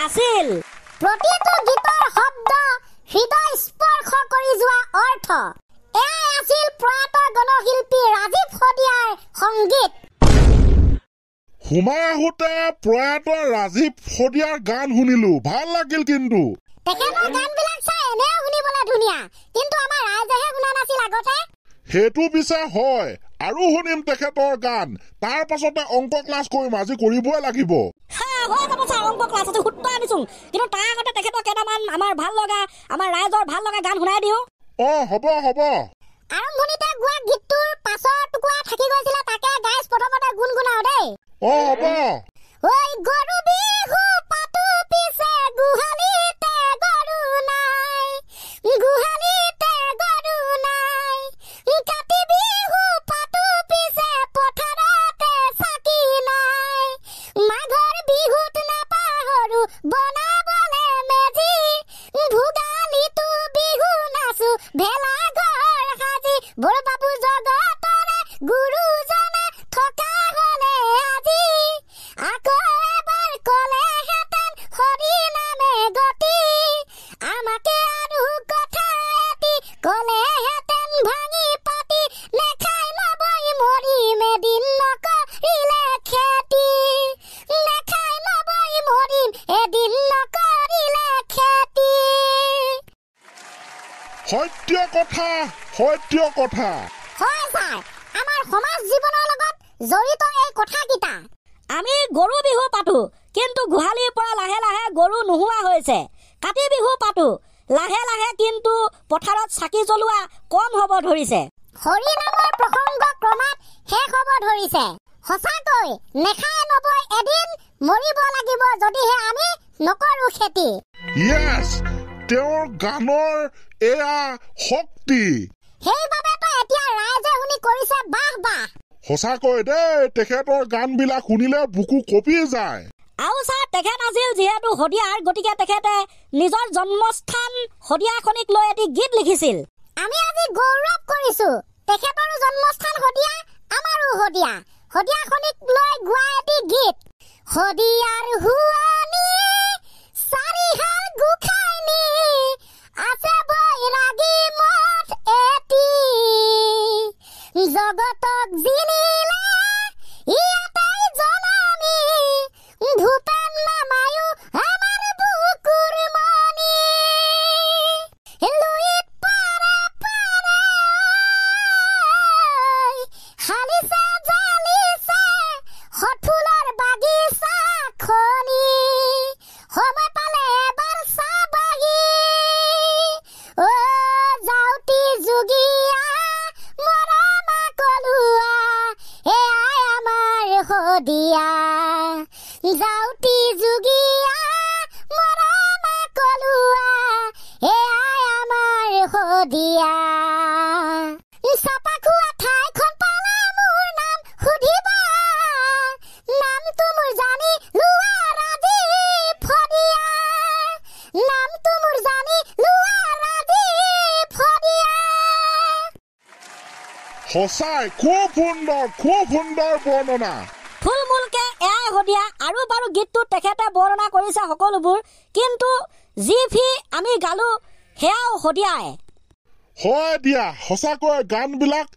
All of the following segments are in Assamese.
আছিল প্ৰতিটো গীতৰ শব্দ হৃদয় স্পৰ্শ কৰি যোৱা অৰ্থ এয়াই আছিল প্ৰয়াত গণশিল্পী ৰাজীৱ শদিয়াৰ সংগীত সোমাই আহোঁতে প্ৰয়াত ৰাজীৱ শদিয়াৰ গান শুনিলো ভাল লাগিল কিন্তু তেখেতৰ গানবিলাক চাই এনেও শুনিবলৈ ধুনীয়া কিন্তু আমাৰ ৰাইজেহে শুনা নাছিল আগতে সেইটো পিছে হয় আৰু শুনিম তেখেতৰ গান তাৰ পাছতে অংক ক্লাছ কৰিম আজি কৰিবই লাগিব অংক ক্লাছ আছে সূত্ৰ আনিছো কিন্তু তাৰ আগতে তেখেতৰ কেইটামান আমাৰ ভাল লগা আমাৰ ৰাইজৰ ভাল লগা গান শুনাই দিওঁ হ'ব আৰম্ভণিতে গোৱা গীতটোৰ পাছৰ টুকুৰা থাকি গৈছিলে তাকে গাইছ প্ৰথমতে গুণগুণাও দেই হ'ব ঐ গৰু বিহু পাতো পিছে গুহালিতে গৰু নাই কাতি বিহু পাতো পিছে পথাৰতে চাকি নাই মাঘৰ বিহুত নাপাহৰো বনাবলে মেজি ভোগালীটো বিহু নাচো ভেলাঘৰ সাজি বৰ বাবু জগতৰে গুৰুজনা থকা হলে আজি আকৌ এবাৰ কলেহেঁতেন হৰি নামে গতি আমাকে আৰু কথা এটি কলেহেঁতেন ভাঙি পাতি নেখাই নবই মৰিম এদিন নকৰিলে খেতি সত্য কথা হয় ছাৰ আমাৰ সমাজ জীৱনৰ লগত জড়িত এই কথাকেইটা আমি গৰু বিহু পাতো কিন্তু গোহালিৰ পৰা লাহে লাহে গৰু নোহোৱা হৈছে কাতি বিহু পাতো লাহে লাহে কিন্তু পথাৰত চাকি জ্বলোৱা কম হ'ব ধৰিছে হৰি নামৰ প্ৰসংগ ক্ৰমাৎ শেষ হ'ব ধৰিছে সঁচাকৈ নেখাই নবই এদিন মৰিব লাগিব যদিহে আমি নকৰো খেতি ইয়েছ তেওঁৰ গানৰ এয়া শক্তি সেইবাবেতো এতিয়া ৰাইজে শুনি কৰিছে বাহ বাহ সঁচাকৈ দেই তেখেতৰ গানবিলাক শুনিলে বুকু কঁপি যায় আৰু ছাৰ তেখেত আছিল যিহেতু শদিয়াৰ গতিকে তেখেতে নিজৰ জন্মস্থান শদিয়াখনিক লৈ এটি গীত লিখিছিল আমি আজি গৌৰৱ কৰিছো তেখেতৰো জন্মস্থান শদিয়া আমাৰো শদিয়াখনিক লৈ গোৱা এটি গীত শদিয়াৰ হুৱনি চাৰিহাল গোখাইনি আছে বৈৰাগী মঠ এটি জগতক জিনিলে ইয়াতেই জনমী ভূপেন মামায়ো আমাৰ বুকুৰ মণি লুইত পাৰে হালিছে জালিছে হঠুলৰ বাগিচা খনি সময় পালে এবাৰ চাবাহি অ যাওঁতি যোগীয়া মৰমা কলুৱা এয়াই আমাৰ শদিয়া যাওঁতি যোগীয়া মৰমা কলুৱা এয়াই আমাৰ শদিয়া চাপাখোৱা ঠাইখন পালে মোৰ নাম সুধিবা নামটো মোৰ জানি লোৱা ৰাজীৱ শদিয়া সঁচাই খুব সুন্দৰ বৰ্ণনা থুলমূলকে এয়াই শদিয়া আৰু বাৰু গীতটো তেখেতে বৰ্ণনা কৰিছে সকলোবোৰ কিন্তু যি ফি আমি গালো সেয়াও শদিয়াই হয় দিয়া সঁচাকৈ গানবিলাক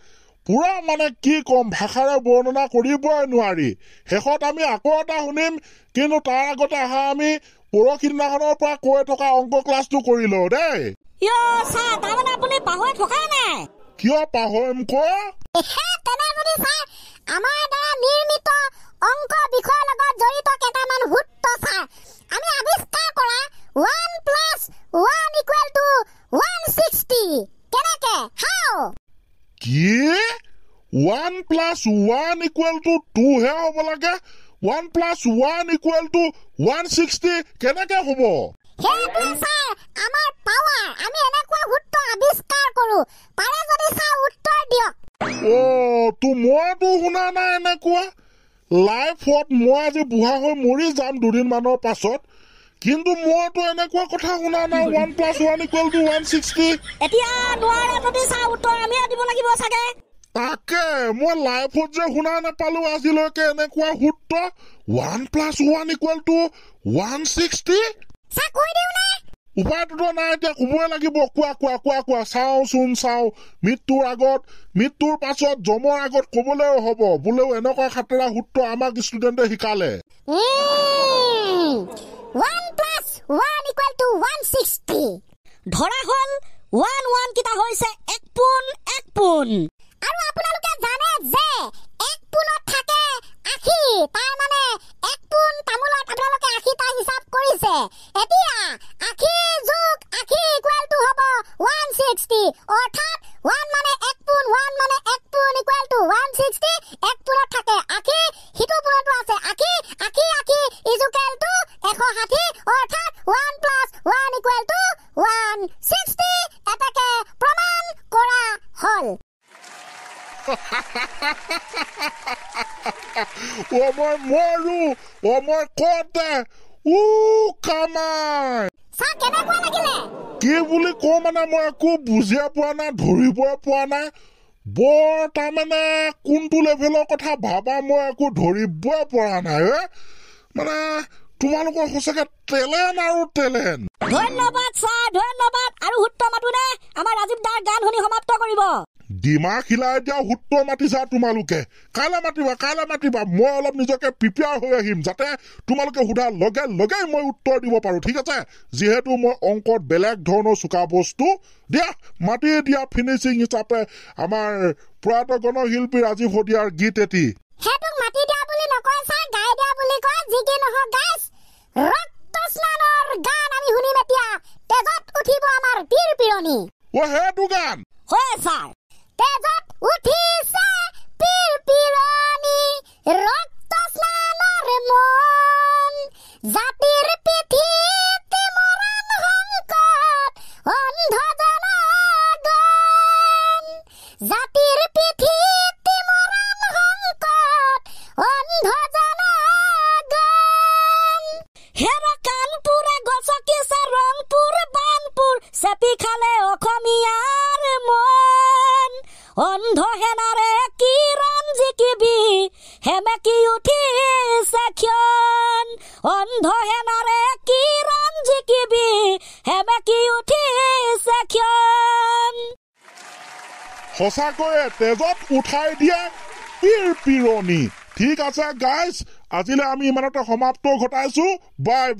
পুৰা মানে কি কম ভাষাৰে বৰ্ণনা কৰিবই নোৱাৰি শেষত আমি আকৌ এটা শুনিম কিন্তু তাৰ আগতে আহা আমি পৰহিদিনাখনৰ পৰা কৈ থকা অংক ক্লাছটো কৰি লওঁ দেই তাৰমানে আপুনি পাহৰি থকা নাই কিয় পাহৰিম আমাৰ দ্বাৰা নিৰ্মিত অংক বিষয়ৰ লগত জড়িত কেইটামান সূত্ৰ ছাৰ আমি আৱিষ্কাৰ কৰা 1+1 = 160 কেনেকে হাও কি 1+1 = 2 হে হ'ব লাগে 1+1 = 160 কেনেকে হ'ব সেইটো ছাৰ আমাৰ পাৱাৰ আমি এনেকুৱা সূত্ৰ আৱিষ্কাৰ কৰো পাৰে যদি ছাৰ উত্তৰ দিয়ক মইতো শুনা নাই এনেকুৱা লাইফত মই আজি বুঢ়া হৈ মৰি যাম দুদিনমানৰ পাছত কিন্তু মইতো এনেকুৱা কথা শুনা নাই 1+1 = 160 এতিয়া নোৱাৰে যদি ছাৰ উত্তৰ আমিয়ে দিব লাগিব চাগে তাকে মই লাইফত যে শুনা নাপালো আজিলৈকে এনেকুৱা সূত্ৰ 1 + 1 = 160 চা কৈ দিও না উপায়টোতো নাই এতিয়া ক'বই লাগিব কোৱা চাওচোন মৃত্যুৰ পাছত জমৰ আগত ক'বলৈও হ'ব বোলেও এনেকুৱা খাটেৰা সূত্ৰ আমাক ষ্টুডেণ্টে শিকালে 1 + 1 = 160 ধৰা হ'ল 1 1 কিটা হৈছে 1 পোন আৰু আপোনালোকে জানে যে 1 পোনত থাকে 80 তাৰ মানে 1 পোন তামোলত আপোনালোকে 80টা হিচাপ কৰিছে এতিয়া 80 যোগ 80 = হ'ব 160 অৰ্থাৎ 1 মানে 1 পোন 1 মানে 1 পোন = 160 1 পোনত থাকে 80 হিটো পোনতো আছে 80 = 160 অৰ্থাৎ 1 + 1 = 160 এটাকে প্ৰমাণ কৰা হ'ল মই মৰো মই কতে কামাই চা কেনেকুৱা লাগিলে কি বুলি কওঁ মানে মই একো বুজিয়ে পোৱা নাই ধৰিবই পোৱা নাই বৰ তাৰমানে কোনটো লেভেলৰ কথা ভাবা মই একো ধৰিবই পৰা নাই মানে তোমালোকৰ সঁচাকে টেলেণ্ট ধন্যবাদ ছাৰ ধন্যবাদ আৰু সূত্ৰ মাতোনে আমাৰ ৰাজীৱ দাৰ গান শুনি সমাপ্ত কৰিব দিমাগ হিলাই দিয়া সূত্ৰ মাতিছা তোমালোকে কাইলৈ মাতিবা মই অলপ নিজকে প্ৰিপেয়াৰ হৈ আহিম যাতে তোমালোকে সোধাৰ লগে মই উত্তৰ দিব পাৰো ঠিক আছে যিহেতু মই অংকত বেলেগ ধৰণৰ চোকা বস্তু দিয়া মাতি দিয়া ফিনিচিং হিচাপে আমাৰ প্ৰয়াত গণশিল্পী ৰাজীৱ শদিয়াৰ গীত এটি হেতুক মাতি দিয়া বুলি নকয় ছাৰ গাই দিয়া বুলি কয় যি কি নহওক গাইছ ৰক্ত স্নানৰ গান আমি শুনিম এতিয়া তেজত উঠিব আমাৰ পীৰ পিৰণি সেইটো গান হয় ছাৰ তেজত উঠিছে পীৰ পিৰণি ৰক্ত স্নানৰ মন জাতিৰ পিঠিত মৰণ সংকট অন্ধ জনগণ জাতিৰ পিঠিত মৰণ সংকট অন্ধ জনগণ হেৰা কানপুৰে গছকিছে ৰংপুৰ বানপুৰ চেপি খালে অসমীয়াৰ মন অন্ধ হেনাৰে কিৰণ জিকিবি হেমেকি উঠিছে ক্ষণ অন্ধ হেনাৰে কিৰণ জিকিবি হেমেকি উঠিছে ক্ষণ সঁচাকৈয়ে তেজত উঠাই দিয়ে পীৰ পিৰণি ঠিক আছে গাইজ আজিলৈ আমি ইমানতে সমাপ্ত ঘটাইছো বাই